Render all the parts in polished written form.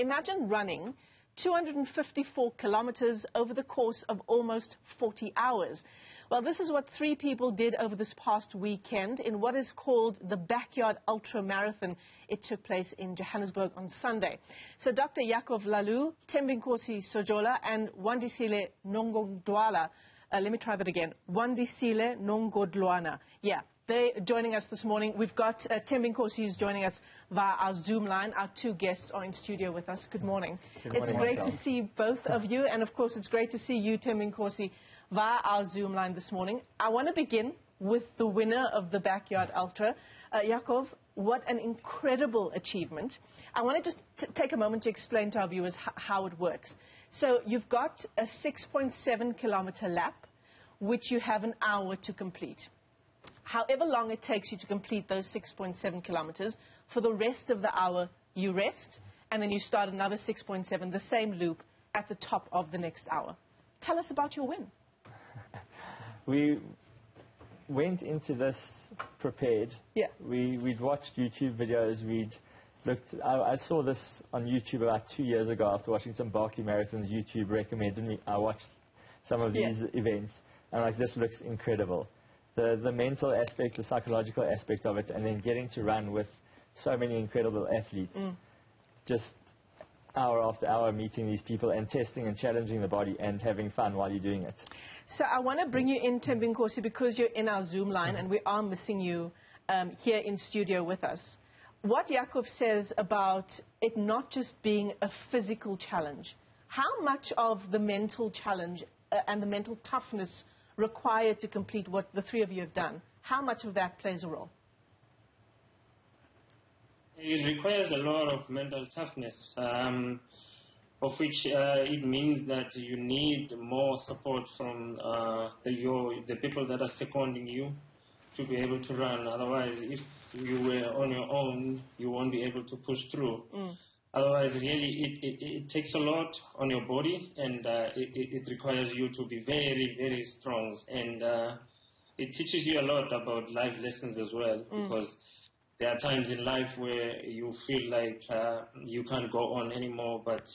Imagine running 254 kilometers over the course of almost 40 hours. Well, this is what 3 people did over this past weekend in what is called the Backyard Ultra Marathon. It took place in Johannesburg on Sunday. So Dr. Jacov Lalou, Tembinkosi Sojola, and Wandisile Nongodlwana. Let me try that again. Wandisile Nongodlwana. Yeah, they're joining us this morning. We've got Tembinkosi who's joining us via our Zoom line. Our 2 guests are in studio with us. Good morning. Good morning. It's great to see both of you, and of course it's great to see you, Tembinkosi, via our Zoom line this morning. I want to begin with the winner of the Backyard Ultra. Jacov, what an incredible achievement. I want to just take a moment to explain to our viewers how it works. So you've got a 6.7 kilometer lap, which you have an hour to complete. However long it takes you to complete those 6.7 kilometers, for the rest of the hour you rest, and then you start another 6.7, the same loop, at the top of the next hour. Tell us about your win. We went into this prepared. Yeah. We'd watched YouTube videos. We'd looked. I saw this on YouTube about 2 years ago after watching some Barkley marathons. YouTube recommended me. I watched some of these events, and like, this looks incredible. The mental aspect, the psychological aspect of it, and then getting to run with so many incredible athletes. Just hour after hour meeting these people and testing and challenging the body and having fun while you're doing it. So I want to bring you in, Tembinkosi, because you're in our Zoom line and we are missing you here in studio with us. What Jacov says about it not just being a physical challenge, how much of the mental challenge and the mental toughness required to complete what the 3 of you have done, how much of that plays a role? It requires a lot of mental toughness, of which it means that you need more support from the people that are seconding you to be able to run. Otherwise, if you were on your own, you won't be able to push through. Otherwise, really, it takes a lot on your body, and it requires you to be very, very strong. And it teaches you a lot about life lessons as well, because there are times in life where you feel like you can't go on anymore, but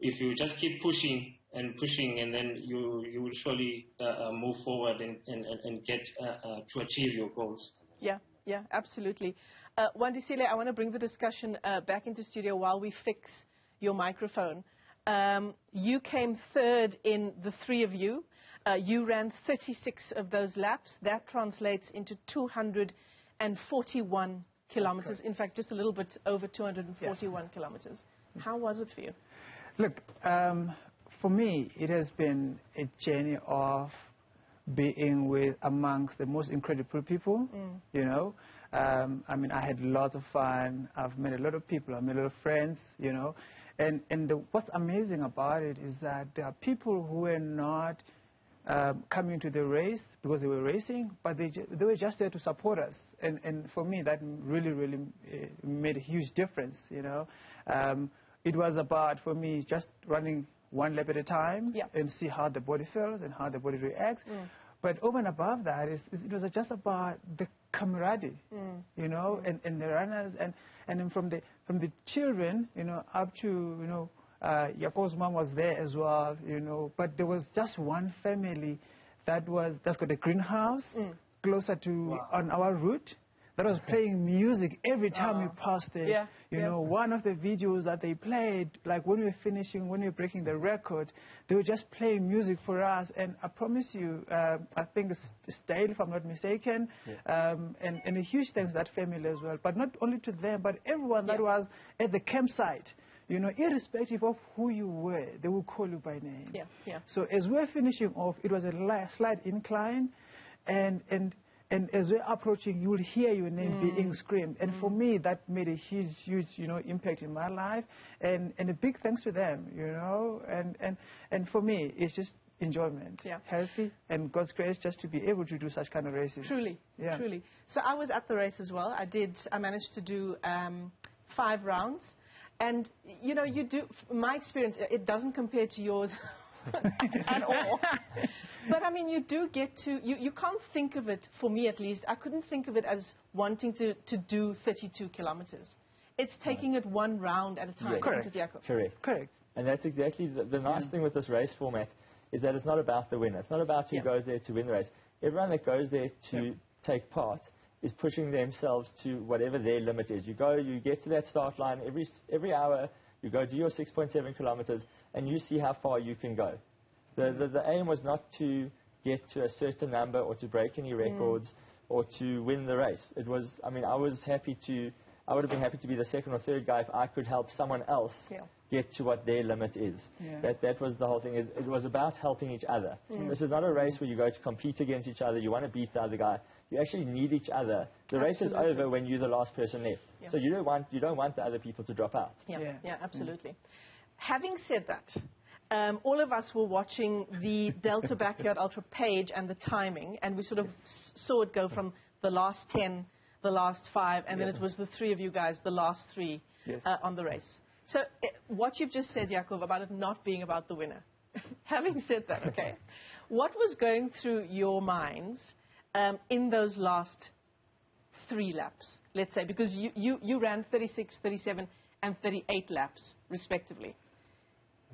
if you just keep pushing, and then you will surely move forward and get to achieve your goals. Yeah, absolutely. Wandisile, I want to bring the discussion back into studio while we fix your microphone. You came 3rd in the 3 of you. You ran 36 of those laps. That translates into 241 kilometers. In fact, just a little bit over 241 kilometers. How was it for you? Look, for me, it has been a journey of being with amongst the most incredible people, you know. I mean, I had lots of fun. I've met a lot of people. I've met a lot of friends, you know. And what's amazing about it is that there are people who are not coming to the race because they were racing, but they were just there to support us. And for me, that really made a huge difference, you know. It was about, for me, just running 1 lap at a time and see how the body feels and how the body reacts. But over and above that, it was just about the camaraderie, you know, and the runners, and then from the children, you know, up to, you know, Jacov's mom was there as well, you know. But there was just one family that's got a greenhouse closer to on our route, that was playing music every time we passed there. You know, one of the videos that they played, like when we were finishing, when we were breaking the record, they were just playing music for us. And I promise you, I think it's Dale, if I'm not mistaken, and a huge thanks to that family as well. But not only to them, but everyone that was at the campsite. You know, irrespective of who you were, they will call you by name. So as we're finishing off, it was a slight incline, and as we're approaching, you will hear your name being screamed. And for me, that made a huge, you know, impact in my life. And a big thanks to them, you know. And for me, it's just enjoyment, healthy, and God's grace just to be able to do such kind of races. Truly. So I was at the race as well. I managed to do 5 rounds. And, you know, my experience, it doesn't compare to yours at all. But I mean, you do get to, you can't think of it, for me at least, I couldn't think of it as wanting to do 32 kilometers. it's taking it one round at a time. Yes. Correct. Isn't it, Jacov? Correct. And that's exactly the nice thing with this race format, is that it's not about the winner. It's not about who goes there to win the race. Everyone that goes there to take part is pushing themselves to whatever their limit is. You go, you get to that start line every hour, you go do your 6.7 kilometers, and you see how far you can go. The aim was not to get to a certain number or to break any records or to win the race. It was, I mean, I would have been happy to be the second or third guy if I could help someone else get to what their limit is. That was the whole thing. It was about helping each other. This is not a race where you go to compete against each other. You want to beat the other guy. You actually need each other. The race is over when you're the last person left. So you don't want the other people to drop out. Yeah, absolutely. Having said that, all of us were watching the Delta Backyard Ultra page and the timing, and we sort of saw it go from the last 10, the last 5, and then it was the 3 of you guys, the last 3 on the race. So what you've just said, Jacov, about it not being about the winner. Having said that, okay, what was going through your minds in those last 3 laps, let's say, because you ran 36, 37, and 38 laps, respectively.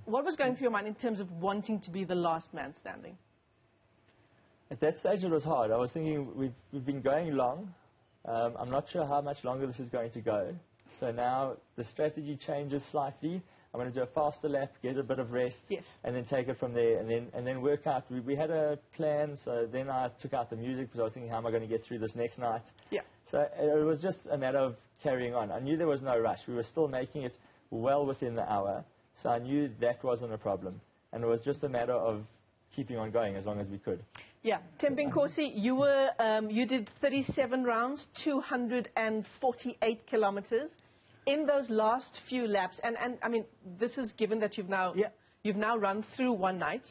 What was going through your mind in terms of wanting to be the last man standing? At that stage, it was hard. I was thinking, we've been going long. I'm not sure how much longer this is going to go. So now the strategy changes slightly. I'm going to do a faster lap, get a bit of rest, and then take it from there, and then work out. We had a plan, so then I took out the music because I was thinking, how am I going to get through this next night? So it was just a matter of carrying on. I knew there was no rush. We were still making it well within the hour, so I knew that wasn't a problem. And it was just a matter of keeping on going as long as we could. Yeah, Tembinkosi, you did 37 rounds, 248 kilometers. In those last few laps, and I mean, this is given that you've now run through one night,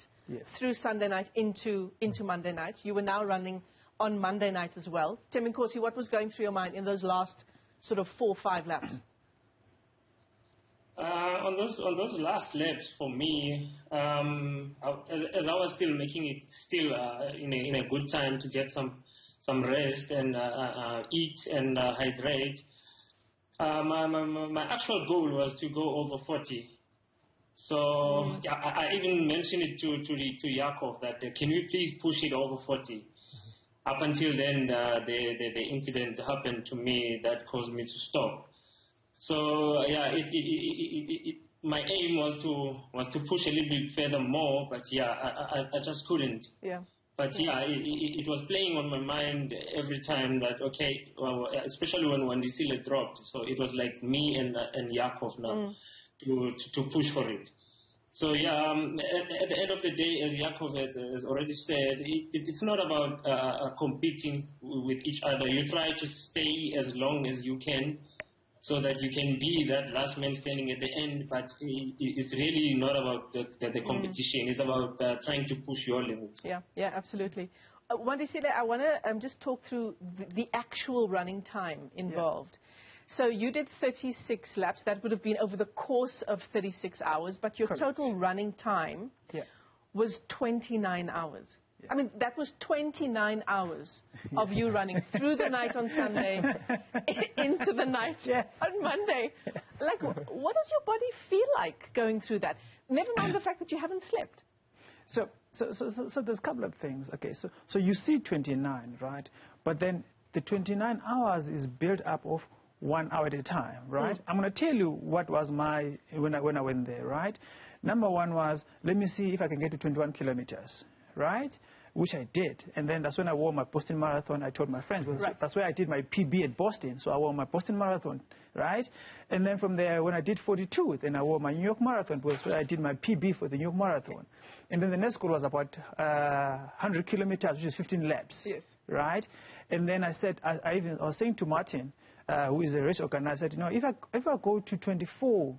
through Sunday night into Monday night. You were now running on Monday night as well. Tembinkosi, what was going through your mind in those last sort of 4 or 5 laps? On those last laps, for me, as I was still making it in a good time to get some rest and eat and hydrate. My actual goal was to go over 40. So I even mentioned it to Jacov that can we please push it over 40. Up until then, the incident happened to me that caused me to stop. So yeah, my aim was to push a little bit further more, but I just couldn't. But it was playing on my mind every time that, okay, well, especially when Wandisile dropped. So it was like me and Jacov now to push for it. So at the end of the day, as Jacov has already said, it's not about competing with each other. You try to stay as long as you can, so that you can be that last man standing at the end, but it's really not about the competition. It's about trying to push your limits. Yeah, absolutely. Wandisile, I want to just talk through the actual running time involved. So you did 36 laps. That would have been over the course of 36 hours, but your total running time was 29 hours. I mean, that was 29 hours of you running through the night on Sunday, into the night on Monday. Like, what does your body feel like going through that? Never mind the fact that you haven't slept. So there's a couple of things. Okay, so you see 29, right? But then the 29 hours is built up of 1 hour at a time, right? I'm going to tell you what was when I went there, right? Number 1 was, let me see if I can get to 21 kilometers. Right? Which I did. And then that's when I wore my Boston Marathon. I told my friends. That's where I did my PB at Boston. So I wore my Boston Marathon. Right? And then from there, when I did 42, then I wore my New York Marathon. That's where I did my PB for the New York Marathon. And then the next goal was about 100 kilometers, which is 15 laps. Right? And then I said, I was saying to Martin, who is a race organizer, I said, if I go to 24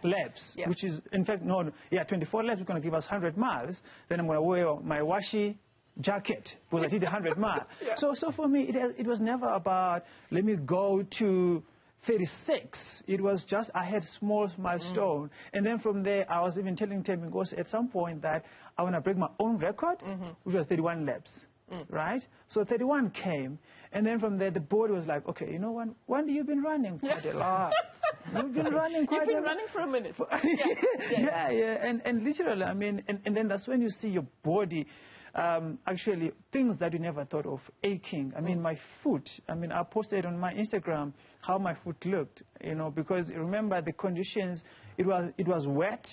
laps, which is, in fact, 24 laps is going to give us 100 miles. Then I'm going to wear my washi jacket because I did 100 miles. So for me, it was never about, let me go to 36. It was just, I had small milestone. And then from there, I was even telling Tembinkosi at some point that I want to break my own record, which was 31 laps. Right? So 31 came. And then from there, the board was like, okay, you know what? When have you been running? Quite a lot. You've been running quite a lot. You've been running for a minute. Yeah. And literally, I mean, and then that's when you see your body, actually, things that you never thought of aching. I mean, my foot. I mean, I posted on my Instagram how my foot looked, you know, because remember the conditions, it was wet.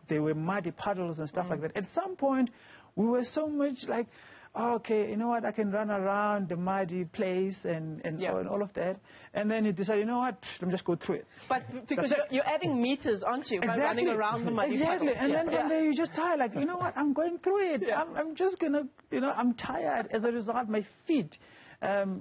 There were muddy puddles and stuff like that. At some point, we were so much like, oh, okay, you know what, I can run around the muddy place and all of that. And then you decide, you know what, let me just go through it. But because you're adding meters, aren't you, by running around the muddy puddle? And then one day you just tired, like, you know what, I'm going through it. I'm just going to, you know, I'm tired. As a result, my feet,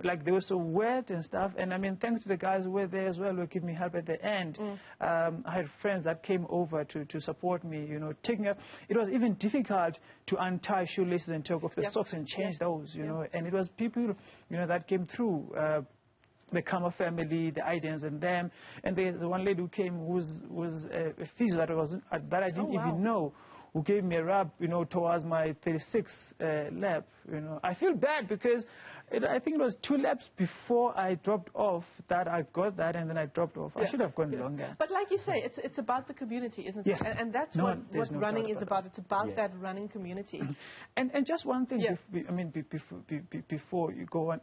like they were so wet and stuff. And I mean, thanks to the guys who were there as well, who gave me help at the end. I had friends that came over to support me, you know, taking up. It was even difficult to untie shoelaces and take off the socks and change those, you know. And it was people, you know, that came through. The Kama family, the Idens and them. And the one lady who came who was a physio that I didn't even know, who gave me a rub, you know, towards my 36 lap. You know, I feel bad because I think it was 2 laps before I dropped off that I got that, and then I dropped off. I should have gone longer. But like you say, it's about the community, isn't it? And that's what running is about. It's about that running community. And just one thing, I mean, before you go on,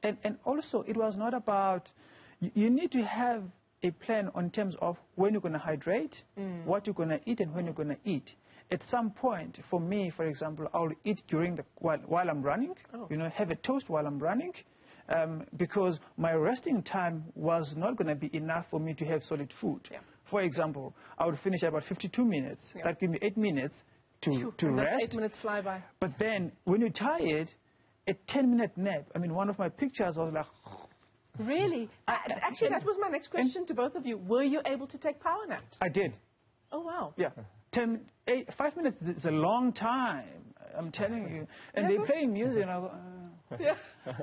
and also it was not about. You need to have a plan on terms of when you're going to hydrate, what you're going to eat, and when you're going to eat. At some point, for me, for example, I'll eat during while I'm running, you know, have a toast while I'm running, because my resting time was not going to be enough for me to have solid food. For example, I would finish about 52 minutes. That give me 8 minutes to rest. 8 minutes fly by. But then, when you're tired, a 10-minute nap. I mean, one of my pictures, I was like... Really? Actually, that was my next question to both of you. Were you able to take power naps? I did. Oh, wow. Yeah. 5 minutes is a long time, I'm telling you. And they're playing music, and I go,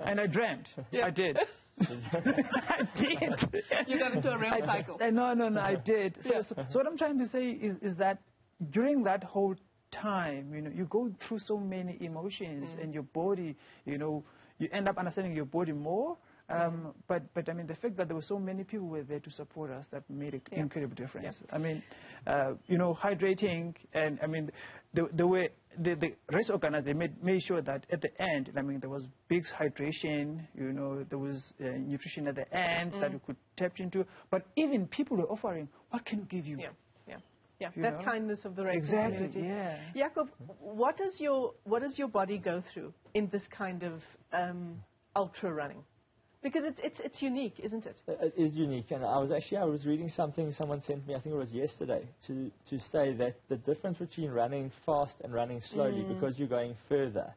and I dreamt. I did. I did. You got into a REM cycle. No, I did. So what I'm trying to say is that during that whole time, you know, you go through so many emotions, and your body, you know, you end up understanding your body more. But I mean, the fact that there were so many people were there to support us, that made an incredible difference. I mean, you know, hydrating, and I mean, the race organizers made sure that at the end, I mean, there was big hydration, you know, there was nutrition at the end that you could tap into. But even people were offering, what can we give you? Yeah, that kindness of the racing community. Jacov, what does your body go through in this kind of ultra running? Because it's unique, isn't it? It is unique, and I was reading something someone sent me, I think it was yesterday, to say that the difference between running fast and running slowly, because you're going further,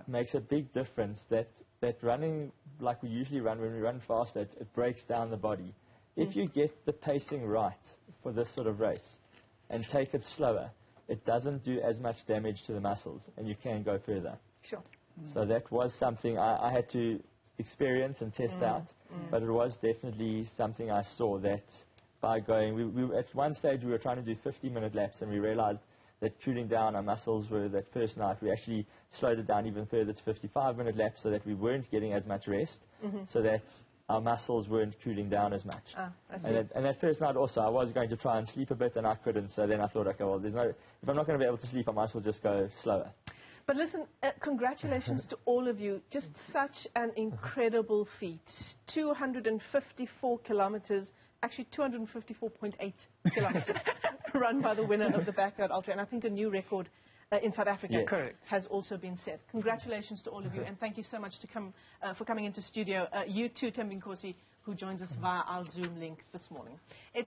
makes a big difference. That running like we usually run, when we run faster, it breaks down the body. If you get the pacing right for this sort of race and take it slower, it doesn't do as much damage to the muscles, and you can go further. Sure. So that was something I had to experience and test out, but it was definitely something I saw that by going, we at one stage we were trying to do 50-minute laps, and we realized that cooling down our muscles were that first night. We actually slowed it down even further to 55-minute laps, so that we weren't getting as much rest, so that our muscles weren't cooling down as much. And that first night also, I was going to try and sleep a bit, and I couldn't, so then I thought, okay, well, if I'm not going to be able to sleep, I might as well just go slower. But listen, congratulations to all of you. Just such an incredible feat. 254 kilometers, actually 254.8 kilometers, run by the winner of the Backyard Ultra. And I think a new record in South Africa has also been set. Congratulations to all of you, and thank you so much for coming into studio. You too, Tembinkosi, who joins us via our Zoom link this morning.